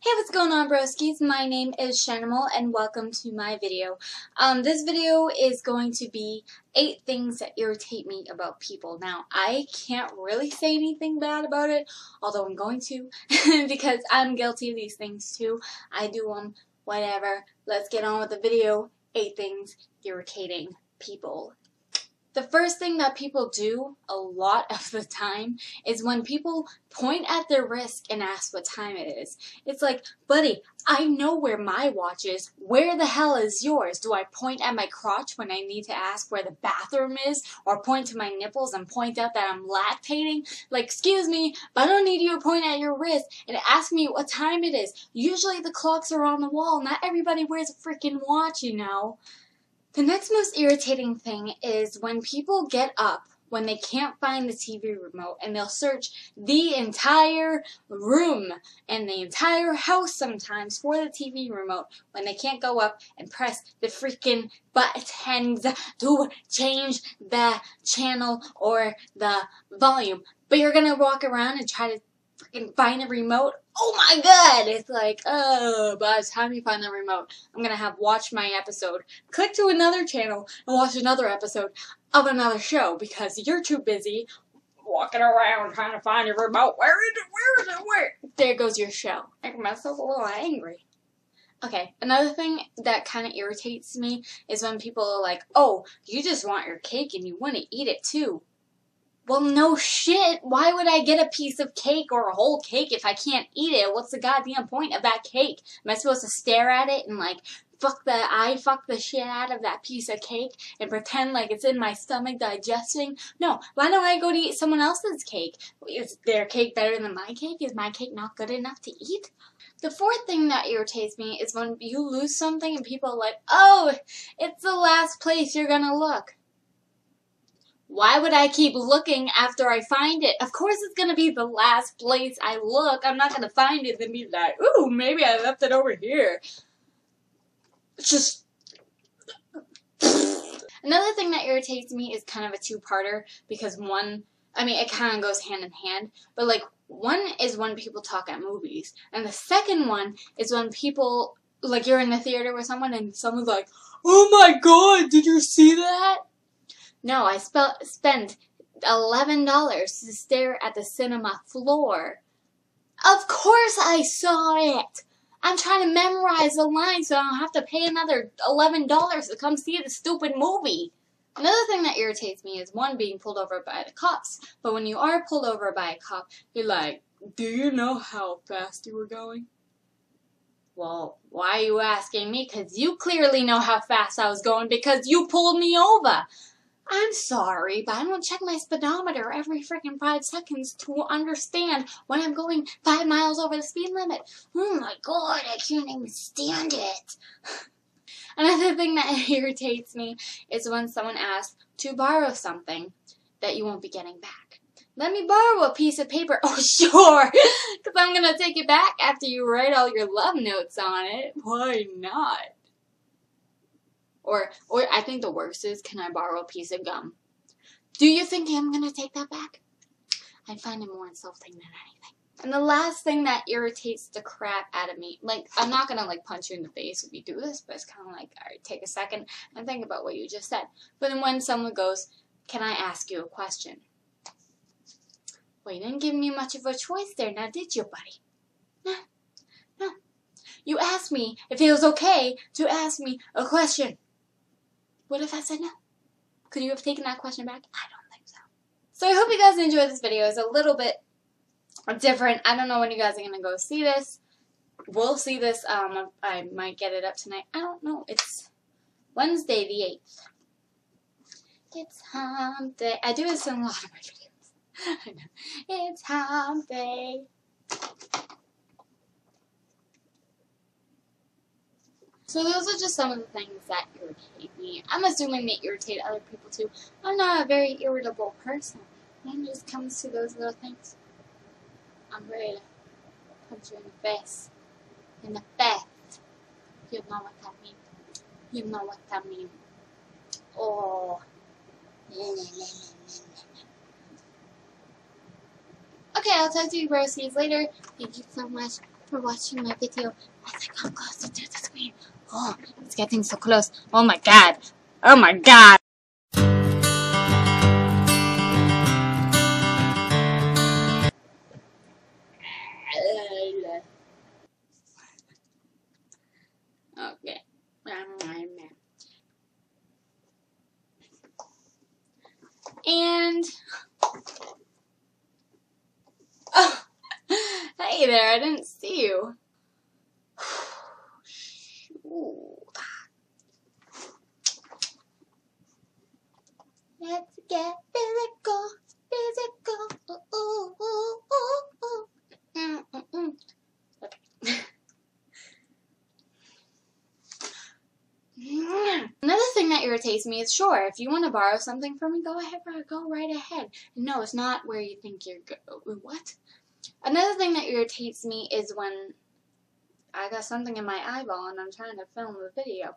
Hey, what's going on, broskies? My name is Shanimal, and welcome to my video. This video is going to be 8 things that irritate me about people. Now, I can't really say anything bad about it, although I'm going to, because I'm guilty of these things too. I do them, whatever. Let's get on with the video. 8 things irritating people. The first thing that people do a lot of the time is when people point at their wrist and ask what time it is. It's like, buddy, I know where my watch is. Where the hell is yours? Do I point at my crotch when I need to ask where the bathroom is? Or point to my nipples and point out that I'm lactating? Like, excuse me, but I don't need you to point at your wrist and ask me what time it is. Usually the clocks are on the wall. Not everybody wears a freaking watch, you know. The next most irritating thing is when people get up when they can't find the TV remote and they'll search the entire room and the entire house sometimes for the TV remote when they can't go up and press the freaking buttons to change the channel or the volume. But you're gonna walk around and try to freaking find a remote. Oh my god! It's like, oh, by the time you find the remote, I'm gonna have watched my episode, click to another channel, and watch another episode of another show because you're too busy walking around trying to find your remote. Where is it? Where is it? Where? There goes your show. I make myself a little angry. Okay, another thing that kind of irritates me is when people are like, oh, you just want your cake and you want to eat it too. Well, no shit. Why would I get a piece of cake or a whole cake if I can't eat it? What's the goddamn point of that cake? Am I supposed to stare at it and like fuck the shit out of that piece of cake and pretend like it's in my stomach digesting? No. Why don't I go to eat someone else's cake? Is their cake better than my cake? Is my cake not good enough to eat? The fourth thing that irritates me is when you lose something and people are like, oh, it's the last place you're gonna look. Why would I keep looking after I find it? Of course it's going to be the last place I look. I'm not going to find it and be like, ooh, maybe I left it over here. It's just... Another thing that irritates me is kind of a two-parter because one, I mean, it kind of goes hand in hand. But, like, one is when people talk at movies. And the second one is when people, like, you're in the theater with someone and someone's like, oh my god, did you see that? No, I spent $11 to stare at the cinema floor. Of course I saw it. I'm trying to memorize the lines so I don't have to pay another $11 to come see the stupid movie. Another thing that irritates me is one, being pulled over by the cops. But when you are pulled over by a cop, you're like, do you know how fast you were going? Well, why are you asking me? Because you clearly know how fast I was going because you pulled me over. I'm sorry, but I don't check my speedometer every freaking 5 seconds to understand when I'm going 5 miles over the speed limit. Oh my god, I can't even stand it. Another thing that irritates me is when someone asks to borrow something that you won't be getting back. Let me borrow a piece of paper. Oh, sure, because I'm going to take it back after you write all your love notes on it. Why not? Or I think the worst is, can I borrow a piece of gum? Do you think I'm going to take that back? I find it more insulting than anything. And the last thing that irritates the crap out of me, like, I'm not going to, like, punch you in the face if you do this, but it's kind of like, all right, take a second and think about what you just said. But then when someone goes, can I ask you a question? Well, you didn't give me much of a choice there, now did you, buddy? No. You asked me if it was okay to ask me a question. What if I said no? Could you have taken that question back? I don't think so. So I hope you guys enjoyed this video. It's a little bit different. I don't know when you guys are going to go see this. We'll see this. I might get it up tonight. I don't know. It's Wednesday the 8th. It's hump day. I do this in a lot of my videos. I know. It's hump day. So those are just some of the things that irritate me. I'm assuming they irritate other people too. I'm not a very irritable person. When it just comes to those little things, I'm ready to punch you in the face. In the face. You know what that means. You know what that means. Oh. Okay, I'll talk to you broskies later. Thank you so much for watching my video as I come closer to the screen. Oh, it's getting so close. Oh my god. Oh my god. Okay. And oh, hey there, I didn't see you. Let's get physical, physical. Ooh, ooh, ooh, ooh. Okay. Another thing that irritates me is, sure, if you want to borrow something from me, go ahead, go right ahead. No, it's not where you think you're what? Another thing that irritates me is when I got something in my eyeball and I'm trying to film a video.